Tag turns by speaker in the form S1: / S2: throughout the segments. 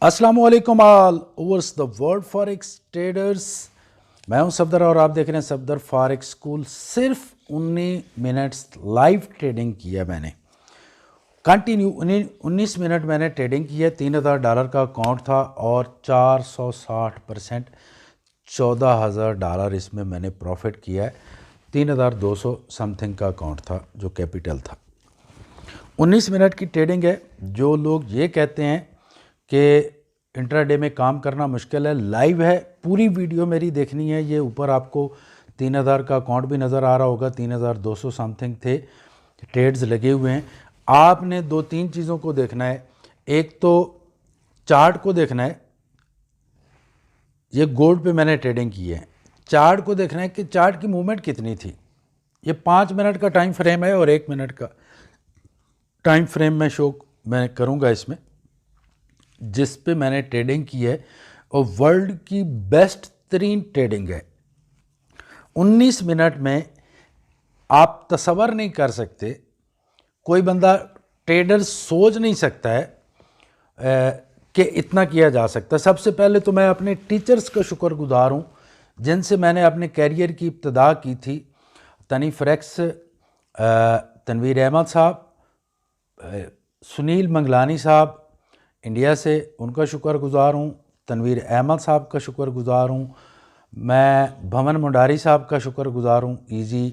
S1: अस्सलाम वालेकुम all overs the world forex traders. मैं हूं सफदर और आप देख रहे हैं सफदर फॉरेक्स स्कूल। सिर्फ 19 मिनट्स लाइव ट्रेडिंग की है मैंने, कंटिन्यू 19 मिनट मैंने ट्रेडिंग की है। $3000 का अकाउंट था और 460% $14,000 इसमें मैंने प्रॉफिट किया है। 3200 समथिंग का अकाउंट था जो कैपिटल था। 19 मिनट की ट्रेडिंग है। जो लोग ये कहते हैं कि इंट्राडे में काम करना मुश्किल है, लाइव है, पूरी वीडियो मेरी देखनी है। ये ऊपर आपको 3000 का अकाउंट भी नज़र आ रहा होगा, 3200 समथिंग थे ट्रेड्स लगे हुए हैं। आपने दो तीन चीज़ों को देखना है। एक तो चार्ट को देखना है, ये गोल्ड पे मैंने ट्रेडिंग की है। चार्ट को देखना है कि चार्ट की मूवमेंट कितनी थी। ये 5 मिनट का टाइम फ्रेम है और 1 मिनट का टाइम फ्रेम मैं करूँगा इसमें, जिस पे मैंने ट्रेडिंग की है और वर्ल्ड की बेस्ट तरीन ट्रेडिंग है। 19 मिनट में आप तसव्वुर नहीं कर सकते, कोई बंदा ट्रेडर सोच नहीं सकता है कि इतना किया जा सकता है। सबसे पहले तो मैं अपने टीचर्स का शुक्रगुजार हूँ जिनसे मैंने अपने कैरियर की इब्तदा की थी। तनीफरेक्स तनवीर अहमद साहब, सुनील मंगलानी साहब इंडिया से, उनका शुक्रगुजार हूँ। तनवीर अहमद साहब का शुक्रगुजार हूँ। मैं भवन मुंडारी साहब का शुक्रगुजार हूँ। इजी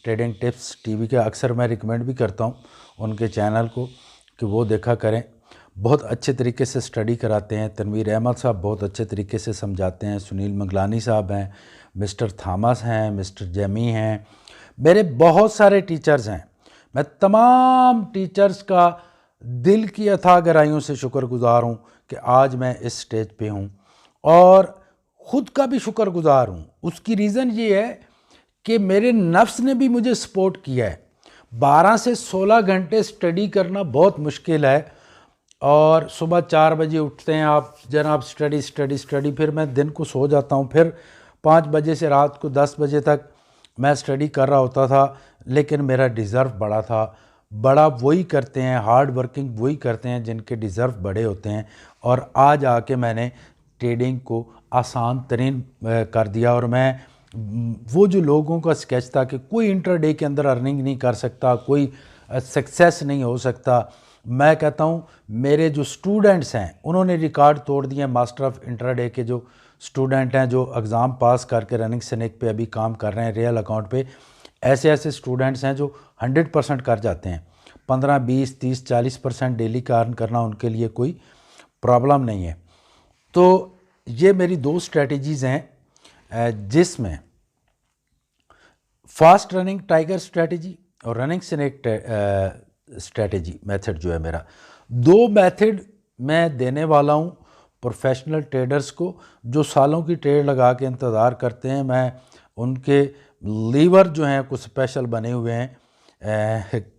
S1: ट्रेडिंग टिप्स टीवी के अक्सर मैं रिकमेंड भी करता हूँ उनके चैनल को कि वो देखा करें। बहुत अच्छे तरीके से स्टडी कराते हैं। तनवीर अहमद साहब बहुत अच्छे तरीके से समझाते हैं। सुनील मंगलानी साहब हैं, मिस्टर थॉमस हैं, मिस्टर जेमी हैं, मेरे बहुत सारे टीचर्स हैं। मैं तमाम टीचर्स का दिल की अथाह गहराइयों से शुक्रगुजार हूँ कि आज मैं इस स्टेज पे हूँ, और ख़ुद का भी शुक्रगुजार हूँ। उसकी रीज़न ये है कि मेरे नफ्स ने भी मुझे सपोर्ट किया है। 12 से 16 घंटे स्टडी करना बहुत मुश्किल है, और सुबह 4 बजे उठते हैं आप, जनाब स्टडी स्टडी स्टडी, फिर मैं दिन को सो जाता हूँ, फिर 5 बजे से रात को 10 बजे तक मैं स्टडी कर रहा होता था। लेकिन मेरा डिज़र्व बड़ा था। बड़ा वही करते हैं, हार्ड वर्किंग वही करते हैं जिनके डिज़र्व बड़े होते हैं। और आज आके मैंने ट्रेडिंग को आसान तरीन कर दिया। और मैं वो जो लोगों का स्केच था कि कोई इंटरडे के अंदर अर्निंग नहीं कर सकता, कोई सक्सेस नहीं हो सकता, मैं कहता हूँ मेरे जो स्टूडेंट्स हैं उन्होंने रिकॉर्ड तोड़ दिए। मास्टर ऑफ इंटरडे के जो स्टूडेंट हैं जो एग्ज़ाम पास करके रनिंग स्नेक पे अभी काम कर रहे हैं, रियल अकाउंट पे, ऐसे स्टूडेंट्स हैं जो 100% कर जाते हैं। 15, 20, 30, 40% डेली का अर्न करना उनके लिए कोई प्रॉब्लम नहीं है। तो ये मेरी 2 स्ट्रेटजीज़ हैं जिसमें फास्ट रनिंग टाइगर स्ट्रेटजी और रनिंग स्नेक स्ट्रेटजी मेथड जो है मेरा, 2 मेथड मैं देने वाला हूँ प्रोफेशनल ट्रेडर्स को जो सालों की ट्रेड लगा के इंतज़ार करते हैं। मैं उनके लीवर जो हैं कुछ स्पेशल बने हुए हैं,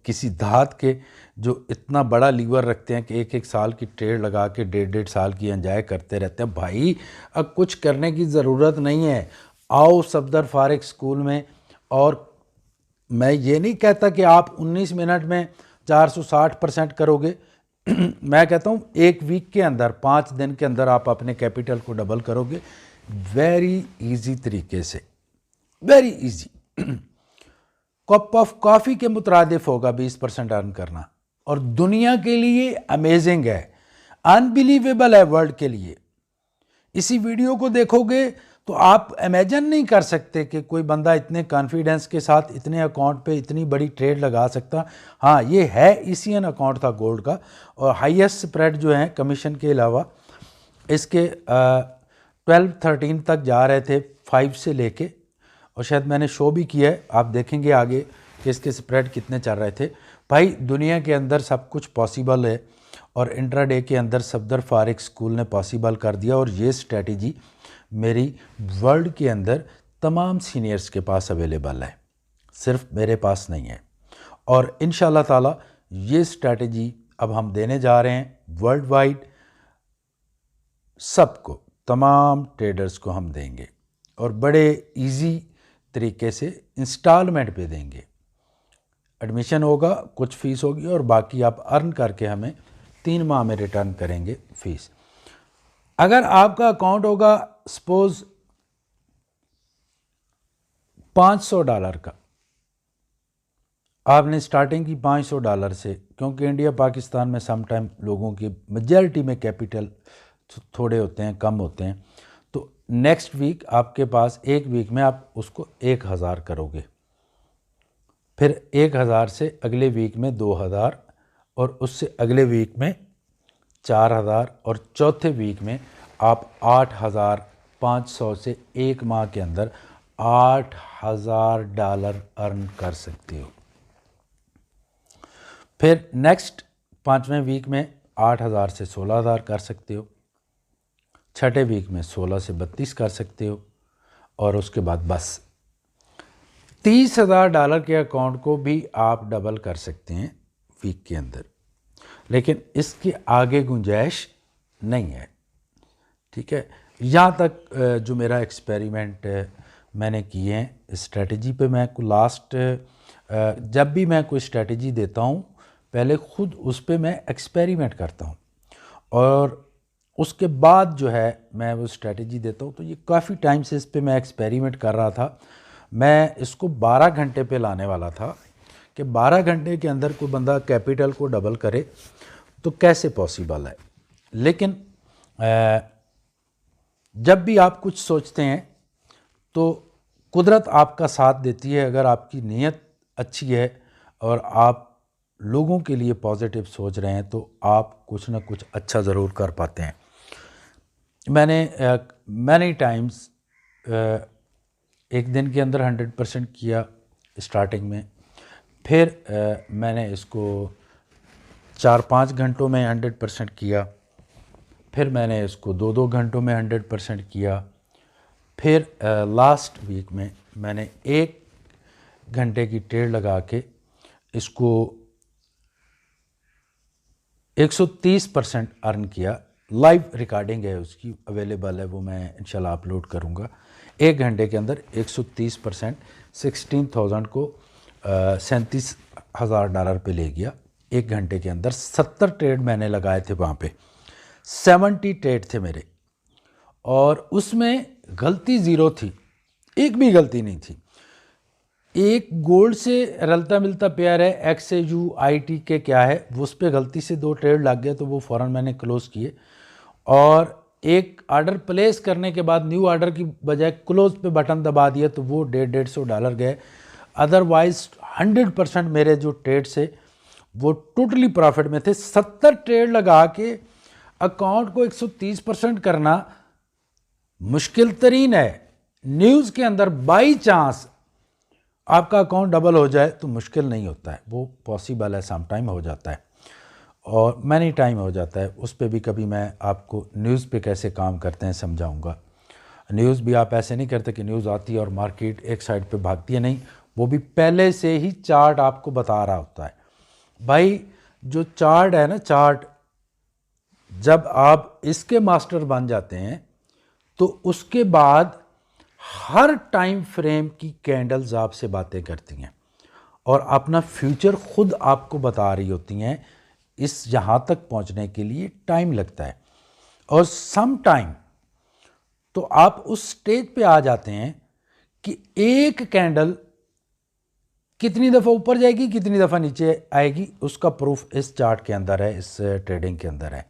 S1: किसी धात के, जो इतना बड़ा लीवर रखते हैं कि 1-1 साल की ट्रेड लगा के 1.5-1.5 साल की एंजॉय करते रहते हैं। भाई अब कुछ करने की ज़रूरत नहीं है, आओ सफदर फॉरेक्स स्कूल में। और मैं ये नहीं कहता कि आप 19 मिनट में 460% करोगे। मैं कहता हूँ 1 वीक के अंदर, 5 दिन के अंदर आप अपने कैपिटल को डबल करोगे, वेरी इजी तरीके से, very easy. Cup of coffee के मुतरादिफ होगा 20% अर्न करना, और दुनिया के लिए अमेजिंग है, अनबिलीवेबल है वर्ल्ड के लिए। इसी वीडियो को देखोगे तो आप इमेजिन नहीं कर सकते कि कोई बंदा इतने कॉन्फिडेंस के साथ इतने अकाउंट पे इतनी बड़ी ट्रेड लगा सकता। हाँ, ये है ECN अकाउंट था गोल्ड का, और हाईएस्ट स्प्रेड जो है कमीशन के अलावा इसके 12-13 तक जा रहे थे, 5 से लेके, और शायद मैंने शो भी किया है, आप देखेंगे आगे कि इसके स्प्रेड कितने चल रहे थे। भाई दुनिया के अंदर सब कुछ पॉसिबल है, और इंट्राडे के अंदर सफदर फॉरेक्स स्कूल ने पॉसिबल कर दिया। और ये स्ट्रेटजी मेरी वर्ल्ड के अंदर तमाम सीनियर्स के पास अवेलेबल है, सिर्फ मेरे पास नहीं है। और इंशाल्लाह ताला ये स्ट्रेटजी अब हम देने जा रहे हैं वर्ल्ड वाइड, सबको, तमाम ट्रेडर्स को हम देंगे, और बड़े इजी तरीके से इंस्टॉलमेंट पे देंगे। एडमिशन होगा, कुछ फ़ीस होगी, और बाकी आप अर्न करके हमें 3 माह में रिटर्न करेंगे फ़ीस। अगर आपका अकाउंट होगा सपोज $500 का, आपने स्टार्टिंग की $500 से, क्योंकि इंडिया पाकिस्तान में समटाइम लोगों की मेजॉरिटी में कैपिटल थोड़े होते हैं, कम होते हैं, तो नेक्स्ट वीक आपके पास एक वीक में आप उसको 1000 करोगे, फिर 1000 से अगले वीक में 2000 और उससे अगले वीक में 4000 और चौथे वीक में आप 8500 से एक माह के अंदर $8000 अर्न कर सकते हो। फिर नेक्स्ट 5वें वीक में 8000 से 16000 कर सकते हो, छठे वीक में 16 से 32 कर सकते हो, और उसके बाद बस $30,000 के अकाउंट को भी आप डबल कर सकते हैं वीक के अंदर, लेकिन इसके आगे गुंजाइश नहीं है। ठीक है, यहाँ तक जो मेरा एक्सपेरिमेंट मैंने किए हैं स्ट्रेटजी पे, मैं को लास्ट जब भी मैं कोई स्ट्रेटजी देता हूँ पहले ख़ुद उस पे मैं एक्सपेरिमेंट करता हूँ, और उसके बाद जो है मैं वो स्ट्रेटजी देता हूँ। तो ये काफ़ी टाइम से इस पे मैं एक्सपेरिमेंट कर रहा था। मैं इसको 12 घंटे पे लाने वाला था कि 12 घंटे के अंदर कोई बंदा कैपिटल को डबल करे तो कैसे पॉसिबल है। लेकिन जब भी आप कुछ सोचते हैं तो कुदरत आपका साथ देती है। अगर आपकी नीयत अच्छी है और आप लोगों के लिए पॉजिटिव सोच रहे हैं तो आप कुछ ना कुछ अच्छा ज़रूर कर पाते हैं। मैंने मैनी टाइम्स एक दिन के अंदर 100% किया स्टार्टिंग में, फिर मैंने इसको 4-5 घंटों में 100% किया, फिर मैंने इसको 2-2 घंटों में 100% किया, फिर लास्ट वीक में मैंने 1 घंटे की ट्रेड लगा के इसको 130% अर्न किया। लाइव रिकॉर्डिंग है उसकी, अवेलेबल है, वो मैं इंशाल्लाह अपलोड करूँगा। 1 घंटे के अंदर 130% 16,000 को $37,000 पे ले गया। 1 घंटे के अंदर 70 ट्रेड मैंने लगाए थे, वहाँ पे 70 ट्रेड थे मेरे, और उसमें गलती ज़ीरो थी, एक भी गलती नहीं थी। एक गोल्ड से रलता मिलता पेयर है XAUIT के क्या है, वो उस पर गलती से 2 ट्रेड लग गए तो वो फ़ौरन मैंने क्लोज़ किए, और एक आर्डर प्लेस करने के बाद न्यू आर्डर की बजाय क्लोज़ पे बटन दबा दिया तो वो $150 गए। अदरवाइज़ 100% मेरे जो ट्रेड से वो टोटली प्रॉफिट में थे। 70 ट्रेड लगा के अकाउंट को 130% करना मुश्किल तरीन है। न्यूज़ के अंदर बाई चांस आपका अकाउंट डबल हो जाए तो मुश्किल नहीं होता है, वो पॉसिबल है, सम टाइम हो जाता है और मैनी टाइम हो जाता है। उस पर भी कभी मैं आपको न्यूज़ पे कैसे काम करते हैं समझाऊंगा। न्यूज़ भी आप ऐसे नहीं करते कि न्यूज़ आती है और मार्केट एक साइड पे भागती है, नहीं, वो भी पहले से ही चार्ट आपको बता रहा होता है। भाई जो चार्ट है ना, चार्ट जब आप इसके मास्टर बन जाते हैं तो उसके बाद हर टाइम फ्रेम की कैंडल्स आपसे बातें करती हैं और अपना फ्यूचर खुद आपको बता रही होती हैं। इस यहाँ तक पहुँचने के लिए टाइम लगता है, और सम टाइम तो आप उस स्टेज पे आ जाते हैं कि एक कैंडल कितनी दफ़ा ऊपर जाएगी, कितनी दफ़ा नीचे आएगी, उसका प्रूफ इस चार्ट के अंदर है, इस ट्रेडिंग के अंदर है।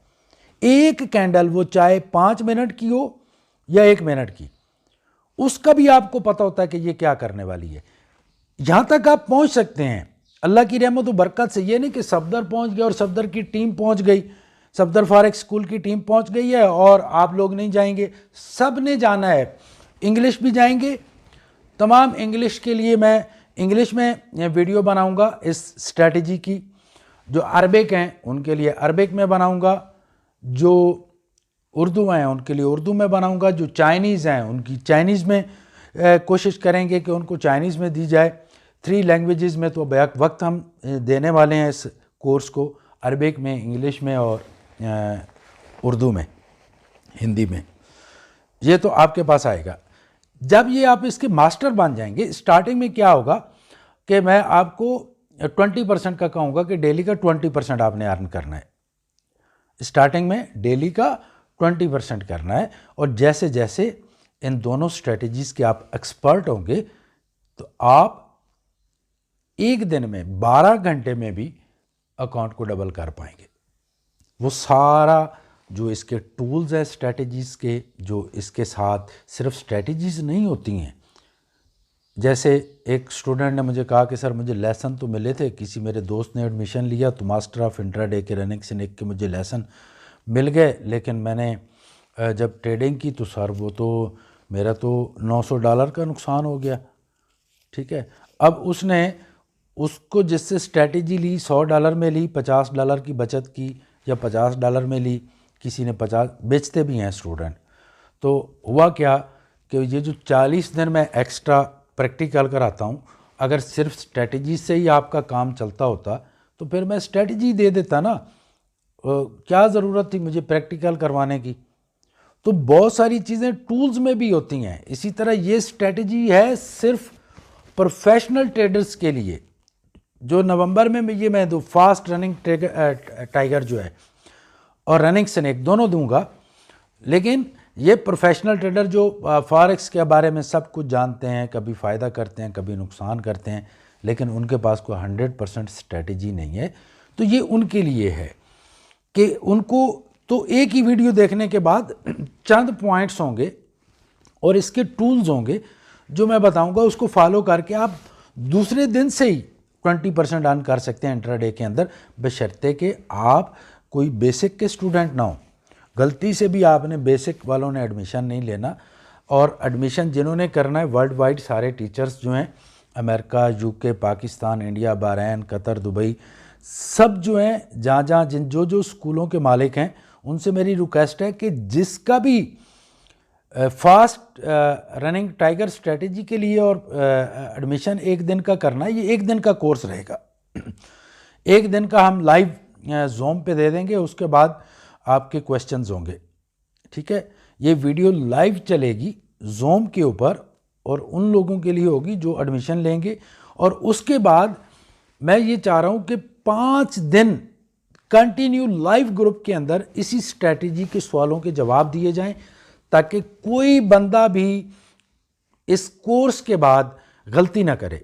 S1: एक कैंडल वो चाहे 5 मिनट की हो या 1 मिनट की, उसका भी आपको पता होता है कि ये क्या करने वाली है। यहां तक आप पहुंच सकते हैं अल्लाह की रहमत और बरकत से। ये नहीं कि सफदर पहुंच गए और सफदर की टीम पहुंच गई, सफदर फॉरेक्स स्कूल की टीम पहुंच गई है और आप लोग नहीं जाएंगे। सब ने जाना है, इंग्लिश भी जाएंगे। तमाम इंग्लिश के लिए मैं इंग्लिश में वीडियो बनाऊंगा इस स्ट्रेटजी की। जो अरबिक हैं उनके लिए अरबिक में बनाऊंगा, जो उर्दू हैं उनके लिए उर्दू में बनाऊंगा, जो चाइनीज़ हैं उनकी चाइनीज़ में कोशिश करेंगे कि उनको चाइनीज़ में दी जाए। 3 लैंग्वेजेस में तो बैक वक्त हम देने वाले हैं इस कोर्स को, अरबिक में, इंग्लिश में और उर्दू में, हिंदी में। ये तो आपके पास आएगा। जब ये आप इसके मास्टर बन जाएंगे, स्टार्टिंग में क्या होगा कि मैं आपको 20% का कहूँगा कि डेली का 20% आपने अर्न करना है। स्टार्टिंग में डेली का 20% करना है। और जैसे जैसे इन दोनों स्ट्रेटजीज़ के आप एक्सपर्ट होंगे तो आप एक दिन में 12 घंटे में भी अकाउंट को डबल कर पाएंगे। वो सारा जो इसके टूल्स हैं स्ट्रेटजीज़ के, जो इसके साथ सिर्फ स्ट्रेटजीज़ नहीं होती हैं। जैसे एक स्टूडेंट ने मुझे कहा कि सर मुझे लेसन तो मिले थे, किसी मेरे दोस्त ने एडमिशन लिया तो मास्टर ऑफ इंट्राडे के रनिंग स्नेक के मुझे लेसन मिल गए, लेकिन मैंने जब ट्रेडिंग की तो सर वो तो मेरा तो $900 का नुकसान हो गया। ठीक है, अब उसने उसको जिससे स्ट्रेटजी ली $100 में ली, $50 की बचत की, या $50 में ली, किसी ने 50 बेचते भी हैं स्टूडेंट। तो हुआ क्या कि ये जो 40 दिन मैं एक्स्ट्रा प्रैक्टिकल कराता हूँ, अगर सिर्फ स्ट्रेटजी से ही आपका काम चलता होता तो फिर मैं स्ट्रेटजी दे देता ना, क्या ज़रूरत थी मुझे प्रैक्टिकल करवाने की। तो बहुत सारी चीज़ें टूल्स में भी होती हैं। इसी तरह ये स्ट्रेटजी है सिर्फ प्रोफेशनल ट्रेडर्स के लिए। जो नवंबर में ये मैं दो फास्ट रनिंग टाइगर जो है और रनिंग स्नेक दोनों दूंगा, लेकिन ये प्रोफेशनल ट्रेडर जो फॉरेक्स के बारे में सब कुछ जानते हैं, कभी फ़ायदा करते हैं कभी नुकसान करते हैं, लेकिन उनके पास कोई 100% स्ट्रेटजी नहीं है, तो ये उनके लिए है कि उनको तो एक ही वीडियो देखने के बाद चंद पॉइंट्स होंगे और इसके टूल्स होंगे जो मैं बताऊंगा, उसको फॉलो करके आप दूसरे दिन से ही 20% अर्न कर सकते हैं इंट्राडे के अंदर, बशर्ते कि आप कोई बेसिक के स्टूडेंट ना हो। गलती से भी आपने बेसिक वालों ने एडमिशन नहीं लेना, और एडमिशन जिन्होंने करना है वर्ल्ड वाइड सारे टीचर्स जो हैं America, UK, Pakistan, India, Bahrain, Qatar, Dubai, सब जो हैं जहाँ जहाँ जो जो स्कूलों के मालिक हैं उनसे मेरी रिक्वेस्ट है कि जिसका भी फास्ट रनिंग टाइगर स्ट्रेटजी के लिए और एडमिशन एक दिन का करना है, ये एक दिन का कोर्स रहेगा। एक दिन का हम लाइव ज़ूम पे दे देंगे, उसके बाद आपके क्वेश्चंस होंगे। ठीक है, ये वीडियो लाइव चलेगी ज़ूम के ऊपर और उन लोगों के लिए होगी जो एडमिशन लेंगे। और उसके बाद मैं ये चाह रहा हूँ कि 5 दिन कंटिन्यू लाइव ग्रुप के अंदर इसी स्ट्रेटजी के सवालों के जवाब दिए जाएं, ताकि कोई बंदा भी इस कोर्स के बाद गलती ना करे।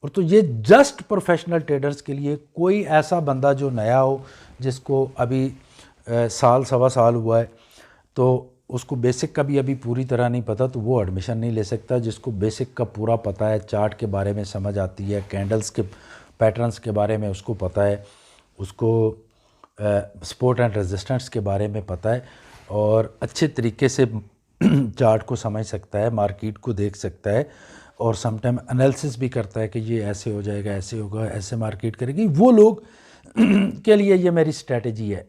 S1: और तो ये जस्ट प्रोफेशनल ट्रेडर्स के लिए, कोई ऐसा बंदा जो नया हो, जिसको अभी साल सवा साल हुआ है, तो उसको बेसिक का भी अभी पूरी तरह नहीं पता, तो वो एडमिशन नहीं ले सकता। जिसको बेसिक का पूरा पता है, चार्ट के बारे में समझ आती है, कैंडल्स के पैटर्न्स के बारे में उसको पता है, उसको सपोर्ट एंड रेजिस्टेंस के बारे में पता है, और अच्छे तरीके से चार्ट को समझ सकता है, मार्केट को देख सकता है, और समटाइम एनालिसिस भी करता है कि ये ऐसे हो जाएगा, ऐसे होगा, ऐसे मार्केट करेगी। वो लोग के लिए ये मेरी स्ट्रेटजी है।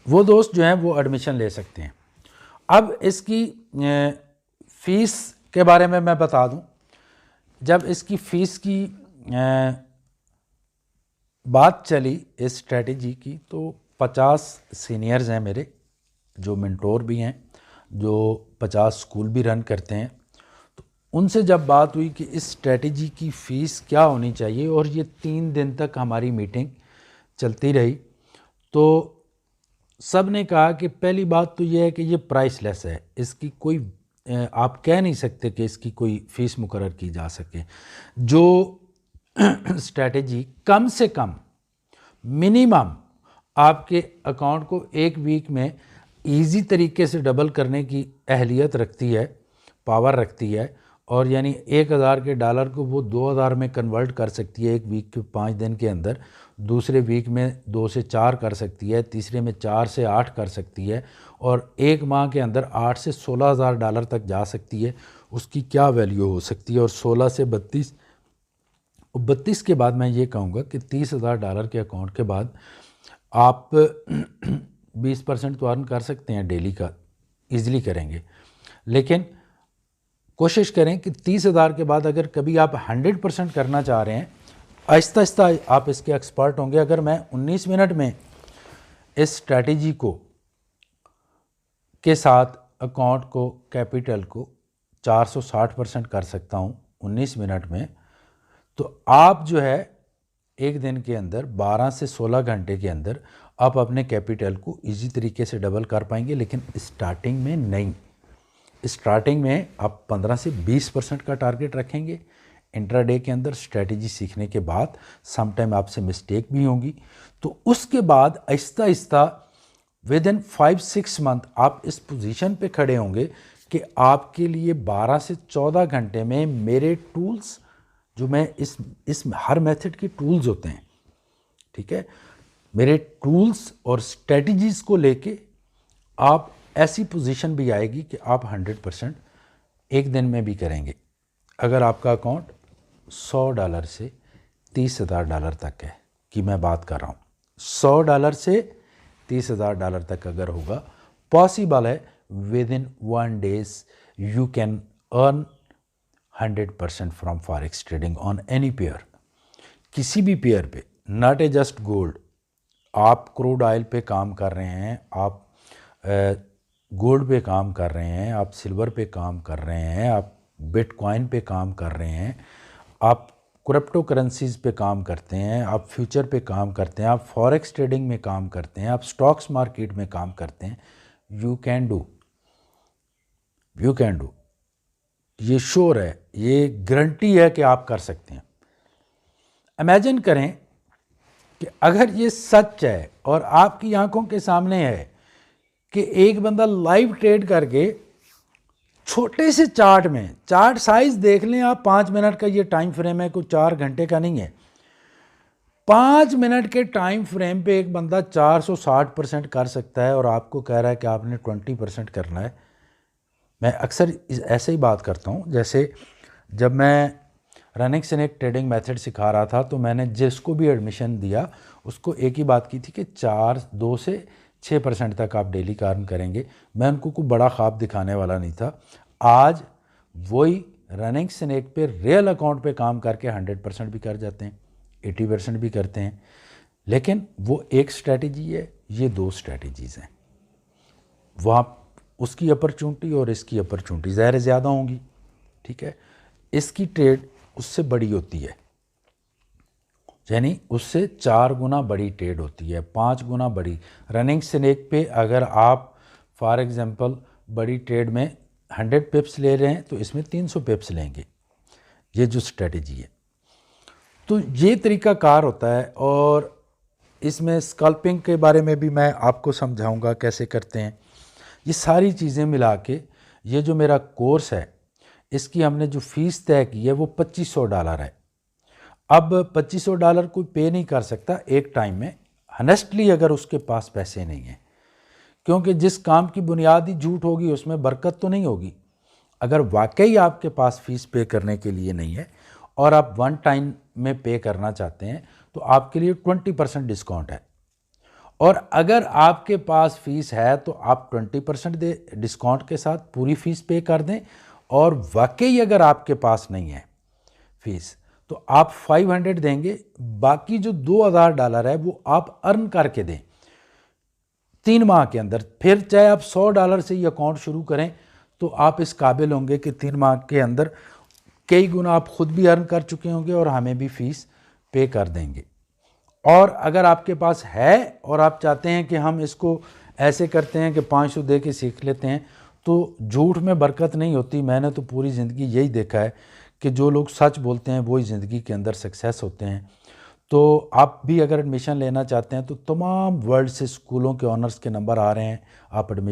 S1: वो दोस्त जो हैं वो एडमिशन ले सकते हैं। अब इसकी फ़ीस के बारे में मैं बता दूं। जब इसकी फ़ीस की बात चली इस स्ट्रेटजी की, तो 50 सीनियर्स हैं मेरे जो मेंटोर भी हैं, जो 50 स्कूल भी रन करते हैं। तो उनसे जब बात हुई कि इस स्ट्रेटजी की फ़ीस क्या होनी चाहिए, और ये 3 दिन तक हमारी मीटिंग चलती रही, तो सब ने कहा कि पहली बात तो ये है कि ये प्राइसलेस है, इसकी कोई आप कह नहीं सकते कि इसकी कोई फ़ीस मुकर्रर की जा सके। जो स्ट्रेटजी कम से कम मिनिमम आपके अकाउंट को एक वीक में इजी तरीके से डबल करने की अहलियत रखती है, पावर रखती है, और यानी $1000 को वो 2000 में कन्वर्ट कर सकती है एक वीक के 5 दिन के अंदर, दूसरे वीक में 2 से 4 कर सकती है, तीसरे में 4 से 8 कर सकती है, और एक माह के अंदर $8 से $16,000 तक जा सकती है। उसकी क्या वैल्यू हो सकती है। और 16 से 32, और 32 के बाद मैं ये कहूँगा कि $30,000 के अकाउंट के बाद आप 20% तो अर्न कर सकते हैं डेली का, ईज़िली करेंगे। लेकिन कोशिश करें कि 30,000 के बाद अगर कभी आप 100% करना चाह रहे हैं, आहिस्ता आहिस्ता आप इसके एक्सपर्ट होंगे। अगर मैं 19 मिनट में इस स्ट्रैटेजी को के साथ अकाउंट को, कैपिटल को 460% कर सकता हूँ 19 मिनट में, तो आप जो है एक दिन के अंदर 12 से 16 घंटे के अंदर आप अपने कैपिटल को इजी तरीके से डबल कर पाएंगे, लेकिन स्टार्टिंग में नहीं। स्टार्टिंग में आप 15 से 20% का टारगेट रखेंगे। इंट्राडे के अंदर स्ट्रेटजी सीखने के बाद सम टाइम आपसे मिस्टेक भी होंगी, तो उसके बाद Aahista Aahista with in 5-6 month आप इस पोजीशन पे खड़े होंगे कि आपके लिए 12 से 14 घंटे में मेरे टूल्स, जो मैं इस हर मेथड के टूल्स होते हैं, ठीक है, मेरे टूल्स और स्ट्रेटजीज़ को लेके आप ऐसी पोजीशन भी आएगी कि आप 100% एक दिन में भी करेंगे। अगर आपका अकाउंट $100 से $30,000 तक है कि मैं बात कर रहा हूँ, $100 से $30,000 तक अगर होगा, पॉसिबल है with in 1 days you can earn 100% from forex trading on any pair. किसी भी पेयर पे, नॉट ए जस्ट गोल्ड। आप क्रूड ऑयल पे काम कर रहे हैं, आप गोल्ड पे काम कर रहे हैं, आप सिल्वर पे काम कर रहे हैं, आप बिटकॉइन पे काम कर रहे हैं, आप क्रिप्टो करेंसीज पे काम करते हैं, आप फ्यूचर पे काम करते हैं, आप फॉरेक्स ट्रेडिंग में काम करते हैं, आप स्टॉक्स मार्केट में काम करते हैं, यू कैन डू। ये श्योर है, ये गारंटी है कि आप कर सकते हैं। इमेजिन करें कि अगर ये सच है और आपकी आंखों के सामने है कि एक बंदा लाइव ट्रेड करके छोटे से चार्ट में, चार्ट साइज देख लें आप, 5 मिनट का ये टाइम फ्रेम है, कोई 4 घंटे का नहीं है। 5 मिनट के टाइम फ्रेम पे एक बंदा 460% कर सकता है और आपको कह रहा है कि आपने 20% करना है। मैं अक्सर ऐसे ही बात करता हूँ, जैसे जब मैं रनिंग स्नेक ट्रेडिंग मेथड सिखा रहा था तो मैंने जिसको भी एडमिशन दिया उसको एक ही बात की थी कि 2 से 6% तक आप डेली का अर्न करेंगे। मैं उनको कोई बड़ा ख्वाब दिखाने वाला नहीं था। आज वही रनिंग स्नेक पे रियल अकाउंट पे काम करके 100% भी कर जाते हैं, 80% भी करते हैं। लेकिन वो एक स्ट्रैटेजी है, ये 2 स्ट्रैटेजीज़ हैं। वहाँ उसकी अपॉर्चुनिटी और इसकी अपॉर्चुनिटी ज़ाहिर ज़्यादा होंगी, ठीक है। इसकी ट्रेड उससे बड़ी होती है, यानी उससे 4 गुना बड़ी ट्रेड होती है, 5 गुना बड़ी। रनिंग स्नेक पे अगर आप फॉर एग्जांपल बड़ी ट्रेड में 100 पिप्स ले रहे हैं तो इसमें 300 पिप्स लेंगे, ये जो स्ट्रेटजी है। तो ये तरीका कार होता है। और इसमें स्कल्पिंग के बारे में भी मैं आपको समझाऊंगा कैसे करते हैं। ये सारी चीज़ें मिला के ये जो मेरा कोर्स है, इसकी हमने जो फ़ीस तय की है वो $2500 है। अब $2500 कोई पे नहीं कर सकता एक टाइम में, हनेस्टली, अगर उसके पास पैसे नहीं हैं, क्योंकि जिस काम की बुनियादी झूठ होगी उसमें बरकत तो नहीं होगी। अगर वाकई आपके पास फ़ीस पे करने के लिए नहीं है और आप 1 टाइम में पे करना चाहते हैं तो आपके लिए 20% डिस्काउंट है। और अगर आपके पास फ़ीस है तो आप 20% दे डिस्काउंट के साथ पूरी फ़ीस पे कर दें। और वाकई अगर आपके पास नहीं है फ़ीस तो आप 500 देंगे, बाकी जो $2000 है वो आप अर्न करके दें 3 माह के अंदर। फिर चाहे आप $100 से ये अकाउंट शुरू करें तो आप इस काबिल होंगे कि 3 माह के अंदर कई गुना आप खुद भी अर्न कर चुके होंगे और हमें भी फ़ीस पे कर देंगे। और अगर आपके पास है और आप चाहते हैं कि हम इसको ऐसे करते हैं कि 500 दे के सीख लेते हैं, तो झूठ में बरकत नहीं होती। मैंने तो पूरी ज़िंदगी यही देखा है कि जो लोग सच बोलते हैं वही ज़िंदगी के अंदर सक्सेस होते हैं। तो आप भी अगर एडमिशन लेना चाहते हैं तो तमाम वर्ल्ड से स्कूलों के ऑनर्स के नंबर आ रहे हैं, आप एडमिशन